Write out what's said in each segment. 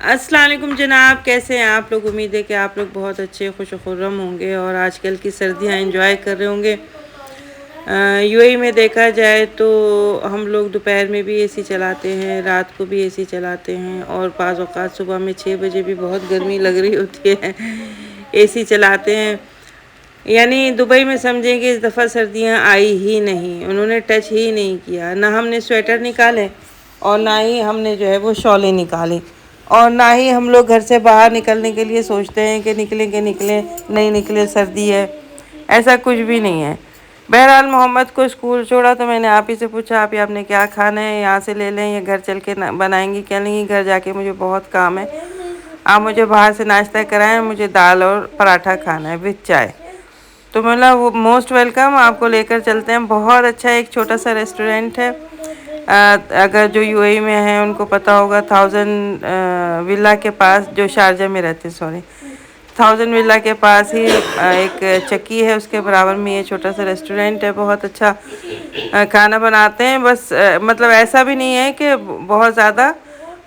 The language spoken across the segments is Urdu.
السلام علیکم جناب، کیسے ہیں آپ لوگ؟ امید ہے کہ آپ لوگ بہت اچھے خوش و خرم ہوں گے اور آج کل کی سردیاں انجوائے کر رہے ہوں گے۔ یو اے میں دیکھا جائے تو ہم لوگ دوپہر میں بھی اے سی چلاتے ہیں، رات کو بھی اے سی چلاتے ہیں، اور بعض اوقات صبح میں 6 بجے بھی بہت گرمی لگ رہی ہوتی ہے، اے سی چلاتے ہیں۔ یعنی دبئی میں سمجھیں کہ اس دفعہ سردیاں آئی ہی نہیں، انہوں نے ٹچ ہی نہیں کیا، نہ ہم نے سویٹر نکالے اور نہ ہی ہم نے جو ہے وہ شالیں نکالیں، اور نہ ہی ہم لوگ گھر سے باہر نکلنے کے لیے سوچتے ہیں کہ نکلیں نہیں نکلے سردی ہے، ایسا کچھ بھی نہیں ہے۔ بہرحال محمد کو اسکول چھوڑا تو میں نے آپ ہی سے پوچھا آپ نے کیا کھانا ہے، یہاں سے لے لیں یا گھر چل کے بنائیں گی؟ کیا نہیں، گھر جا کے مجھے بہت کام ہے، آپ مجھے باہر سے ناشتہ کرائیں، مجھے دال اور پراٹھا کھانا ہے وتھ چائے۔ تو میں وہ موسٹ ویلکم، آپ کو لے کر چلتے ہیں، بہت اچھا ایک چھوٹا سا ریسٹورینٹ ہے۔ اگر جو یو اے میں ہیں ان کو پتہ ہوگا، 1000 ولا کے پاس، جو شارجہ میں رہتے، 1000 ولا کے پاس ہی ایک چکی ہے، اس کے برابر میں یہ چھوٹا سا ریسٹورینٹ ہے، بہت اچھا کھانا بناتے ہیں۔ بس مطلب ایسا بھی نہیں ہے کہ بہت زیادہ،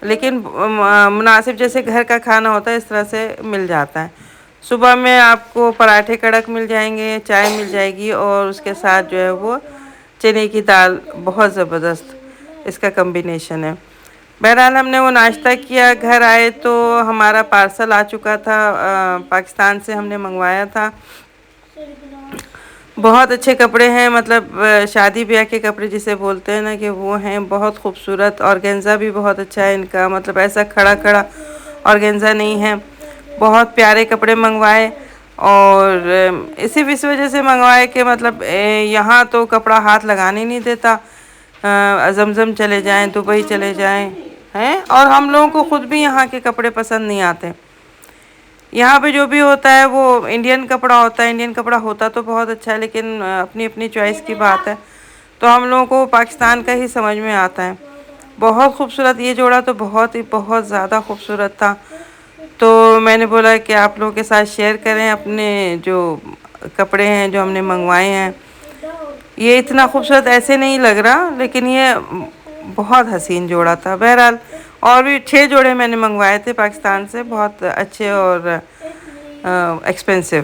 لیکن مناسب جیسے گھر کا کھانا ہوتا ہے اس طرح سے مل جاتا ہے۔ صبح میں آپ کو پراٹھے کڑک مل جائیں گے، چائے مل جائے گی، اور اس کے ساتھ جو ہے وہ چنے کی دال، بہت زبردست اس کا کمبینیشن ہے۔ بہرحال ہم نے وہ ناشتہ کیا، گھر آئے تو ہمارا پارسل آ چکا تھا، پاکستان سے ہم نے منگوایا تھا۔ بہت اچھے کپڑے ہیں، مطلب شادی بیاہ کے کپڑے جسے بولتے ہیں نا، کہ وہ ہیں بہت خوبصورت، آرگینزا بھی بہت اچھا ہے ان کا، مطلب ایسا کھڑا آرگینزا نہیں ہے، بہت پیارے کپڑے منگوائے، اور اس وجہ سے منگوائے کہ مطلب یہاں تو کپڑا ہاتھ لگانے نہیں دیتا، زمزم چلے جائیں، دبئی چلے جائیں ہیں، اور ہم لوگوں کو خود بھی یہاں کے کپڑے پسند نہیں آتے۔ یہاں پہ جو بھی ہوتا ہے وہ انڈین کپڑا ہوتا ہے، انڈین کپڑا ہوتا تو بہت اچھا ہے، لیکن اپنی اپنی چوائس کی بات ہے، تو ہم لوگوں کو پاکستان کا ہی سمجھ میں آتا ہے۔ بہت خوبصورت یہ جوڑا تو بہت زیادہ خوبصورت تھا، تو میں نے بولا کہ آپ لوگوں کے ساتھ شیئر کریں اپنے جو کپڑے ہیں جو ہم نے منگوائے ہیں۔ یہ اتنا خوبصورت ایسے نہیں لگ رہا، لیکن یہ بہت حسین جوڑا تھا۔ بہرحال اور بھی 6 جوڑے میں نے منگوائے تھے پاکستان سے، بہت اچھے اور ایکسپینسو۔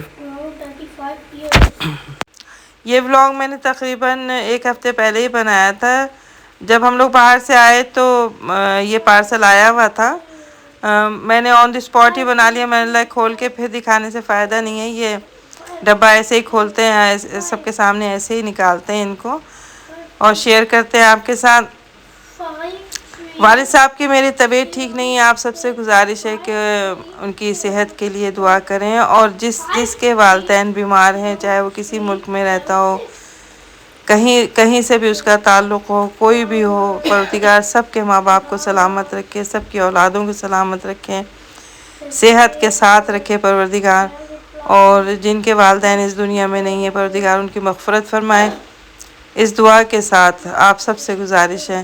یہ ولاگ میں نے تقریباً 1 ہفتے پہلے ہی بنایا تھا، جب ہم لوگ باہر سے آئے تو یہ پارسل آیا ہوا تھا، میں نے آن دی اسپاٹ ہی بنا لیا، میں نے کھول کے پھر دکھانے سے فائدہ نہیں ہے، یہ ڈبہ ایسے ہی کھولتے ہیں، سب کے سامنے ایسے ہی نکالتے ہیں ان کو اور شیئر کرتے ہیں آپ کے ساتھ۔ والد صاحب کی میری طبیعت ٹھیک نہیں ہے، آپ سب سے گزارش ہے کہ ان کی صحت کے لیے دعا کریں، اور جس کے والدین بیمار ہیں، چاہے وہ کسی ملک میں رہتا ہو، کہیں سے بھی اس کا تعلق ہو، کوئی بھی ہو، پروردگار سب کے ماں باپ کو سلامت رکھے، سب کی اولادوں کو سلامت رکھیں، صحت کے ساتھ رکھے پروردگار، اور جن کے والدین اس دنیا میں نہیں ہیں پروردگار ان کی مغفرت فرمائے۔ اس دعا کے ساتھ آپ سب سے گزارش ہے۔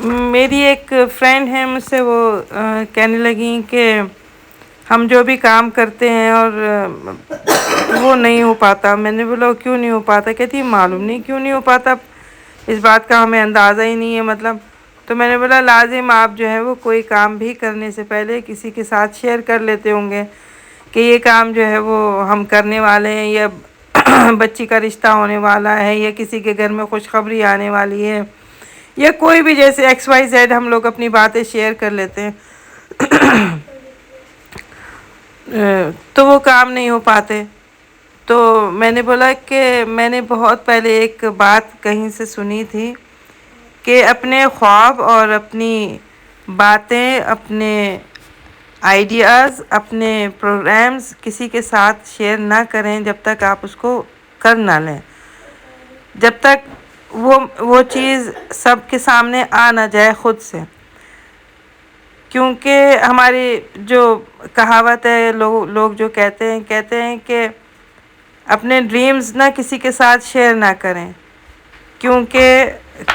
میری ایک فرینڈ ہے، مجھ سے وہ کہنے لگیں کہ ہم جو بھی کام کرتے ہیں اور وہ نہیں ہو پاتا۔ میں نے بولا کیوں نہیں ہو پاتا؟ کہتی معلوم نہیں کیوں نہیں ہو پاتا، اس بات کا ہمیں اندازہ ہی نہیں ہے مطلب۔ تو میں نے بولا لازم آپ جو ہے وہ کوئی کام بھی کرنے سے پہلے کسی کے ساتھ شیئر کر لیتے ہوں گے کہ یہ کام جو ہے وہ ہم کرنے والے ہیں، یا بچی کا رشتہ ہونے والا ہے، یا کسی کے گھر میں خوشخبری آنے والی ہے، یا کوئی بھی جیسے XYZ ہم لوگ اپنی باتیں شیئر کر لیتے ہیں، تو وہ کام نہیں ہو پاتے۔ تو میں نے بولا کہ میں نے بہت پہلے ایک بات کہیں سے سنی تھی کہ اپنے خواب اور اپنی باتیں، اپنے آئیڈیاز، اپنے پروگرامز کسی کے ساتھ شیئر نہ کریں جب تک آپ اس کو کر نہ لیں، جب تک وہ چیز سب کے سامنے آ نہ جائے خود سے۔ کیونکہ ہماری جو کہاوت ہے، لوگ جو کہتے ہیں کہ اپنے ڈریمز نہ کسی کے ساتھ شیئر نہ کریں، کیونکہ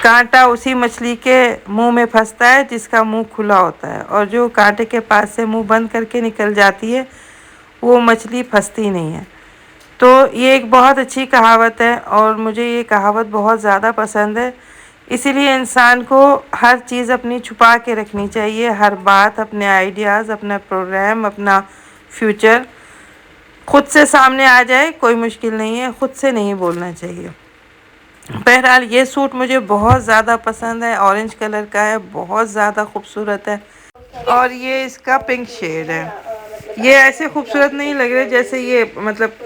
کانٹا اسی مچھلی کے منہ میں پھنستا ہے جس کا منہ کھلا ہوتا ہے، اور جو کانٹے کے پاس سے منہ بند کر کے نکل جاتی ہے وہ مچھلی پھنستی نہیں ہے۔ تو یہ ایک بہت اچھی کہاوت ہے، اور مجھے یہ کہاوت بہت زیادہ پسند ہے اسی لیے انسان کو ہر چیز اپنی چھپا کے رکھنی چاہیے، ہر بات، اپنے آئیڈیاز، اپنا پروگرام، اپنا فیوچر خود سے سامنے آ جائے کوئی مشکل نہیں ہے، خود سے نہیں بولنا چاہیے۔ بہرحال یہ سوٹ مجھے بہت زیادہ پسند ہے، اورنج کلر کا ہے، بہت زیادہ خوبصورت ہے، اور یہ اس کا پنک شیڈ ہے۔ یہ ایسے خوبصورت نہیں لگ رہے جیسے یہ مطلب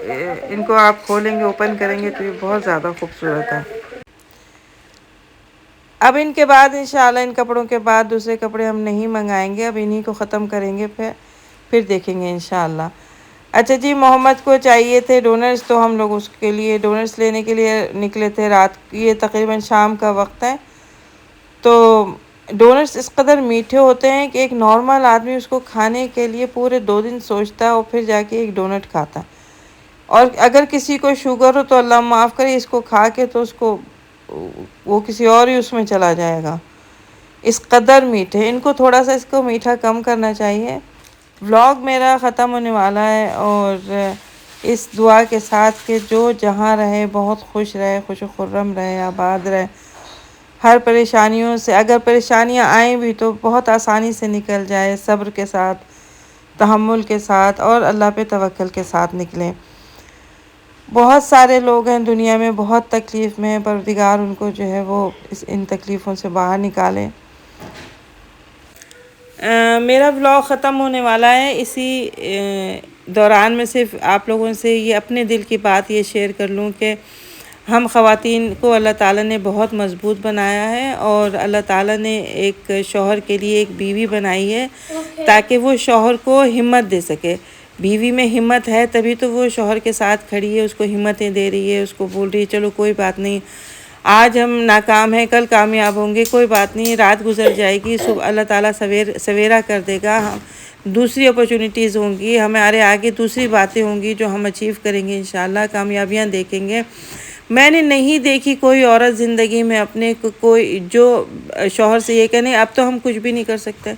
ان کو آپ کھولیں گے، اوپن کریں گے تو یہ بہت زیادہ خوبصورت ہے۔ اب ان کے بعد انشاءاللہ ان کپڑوں کے بعد دوسرے کپڑے ہم نہیں منگائیں گے، اب انہی کو ختم کریں گے، پھر دیکھیں گے انشاءاللہ۔ اچھا جی، محمد کو چاہیے تھے ڈونرز، تو ہم لوگ اس کے لیے ڈونرز لینے کے لیے نکلے تھے رات، یہ تقریباً شام کا وقت ہے۔ تو ڈونرز اس قدر میٹھے ہوتے ہیں کہ ایک نارمل آدمی اس کو کھانے کے لیے پورے 2 دن سوچتا ہے اور پھر جا کے ایک ڈونٹ کھاتا ہے۔ اور اگر کسی کو شوگر ہو تو اللہ معاف کرے، اس کو کھا کے تو اس کو وہ کسی اور ہی اس میں چلا جائے گا، اس قدر میٹھے۔ ان کو تھوڑا سا اس کو میٹھا کم کرنا چاہیے۔ ولاگ میرا ختم ہونے والا ہے، اور اس دعا کے ساتھ کہ جو جہاں رہے بہت خوش رہے، خوش و خرم رہے، آباد رہے، ہر پریشانیوں سے، اگر پریشانیاں آئیں بھی تو بہت آسانی سے نکل جائے، صبر کے ساتھ، تحمل کے ساتھ، اور اللہ پہ توکل کے ساتھ نکلیں۔ بہت سارے لوگ ہیں دنیا میں بہت تکلیف میں ہیں، پروردگار ان کو جو ہے وہ ان تکلیفوں سے باہر نکالے۔ میرا ولاگ ختم ہونے والا ہے، اسی دوران میں صرف آپ لوگوں سے یہ اپنے دل کی بات یہ شیئر کر لوں کہ ہم خواتین کو اللہ تعالیٰ نے بہت مضبوط بنایا ہے، اور اللہ تعالیٰ نے ایک شوہر کے لیے ایک بیوی بنائی ہے تاکہ وہ شوہر کو ہمت دے سکے۔ بیوی میں ہمت ہے تبھی تو وہ شوہر کے ساتھ کھڑی ہے، اس کو ہمتیں دے رہی ہے، اس کو بول رہی ہے چلو کوئی بات نہیں، آج ہم ناکام ہیں کل کامیاب ہوں گے، کوئی بات نہیں، رات گزر جائے گی، صبح اللہ تعالیٰ سویرا کر دے گا، دوسری اپرچونیٹیز ہوں گی، ہمارے آگے دوسری باتیں ہوں گی جو ہم اچیو کریں گے، انشاءاللہ کامیابیاں دیکھیں گے۔ میں نے نہیں دیکھی کوئی عورت زندگی میں اپنے کوئی جو شوہر سے یہ کہ نہیں اب تو ہم کچھ بھی نہیں کر سکتے،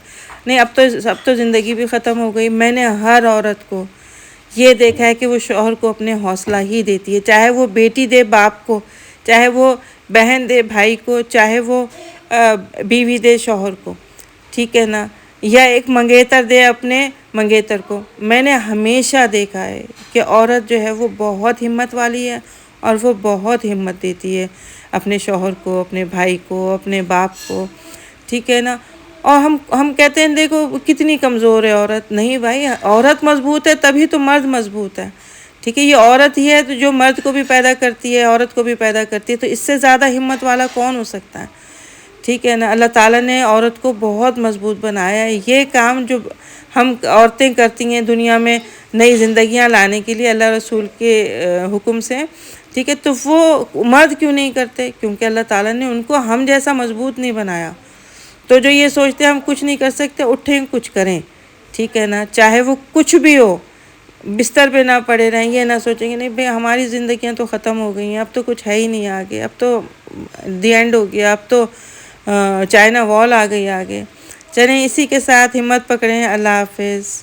نہیں اب تو زندگی بھی ختم ہو گئی۔ میں نے ہر عورت کو یہ دیکھا ہے کہ وہ شوہر کو اپنے حوصلہ ہی دیتی ہے، چاہے وہ بیٹی دے باپ کو، چاہے وہ بہن دے بھائی کو، چاہے وہ بیوی دے شوہر کو، ٹھیک ہے نا، یا ایک منگیتر دے اپنے منگیتر کو۔ میں نے ہمیشہ دیکھا ہے کہ عورت جو ہے وہ بہت ہمت والی ہے، اور وہ بہت ہمت دیتی ہے اپنے شوہر کو، اپنے بھائی کو، اپنے باپ کو، ٹھیک ہے نا۔ اور ہم کہتے ہیں دیکھو کتنی کمزور ہے عورت، نہیں بھائی، عورت مضبوط ہے تبھی تو مرد مضبوط ہے، ٹھیک ہے۔ یہ عورت ہی ہے جو مرد کو بھی پیدا کرتی ہے، عورت کو بھی پیدا کرتی ہے، تو اس سے زیادہ ہمت والا کون ہو سکتا ہے، ٹھیک ہے نا۔ اللہ تعالیٰ نے عورت کو بہت مضبوط بنایا ہے۔ یہ کام جو ہم عورتیں کرتی ہیں دنیا میں نئی زندگیاں لانے کے لیے اللہ رسول کے حکم سے، ٹھیک ہے، تو وہ مرد کیوں نہیں کرتے؟ کیونکہ اللہ تعالیٰ نے ان کو ہم جیسا مضبوط نہیں بنایا۔ تو جو یہ سوچتے ہیں ہم کچھ نہیں کر سکتے، اٹھیں کچھ کریں، ٹھیک ہے نا، چاہے وہ کچھ بھی ہو، بستر پہ نہ پڑے رہیں، یہ نہ سوچیں گے نہیں بھئی ہماری زندگیاں تو ختم ہو گئی ہیں، اب تو کچھ ہے ہی نہیں آگے، اب تو دی اینڈ ہو گیا، اب تو چائنا وال آ گئی آگے۔ چلیں اسی کے ساتھ ہمت پکڑیں، اللہ حافظ۔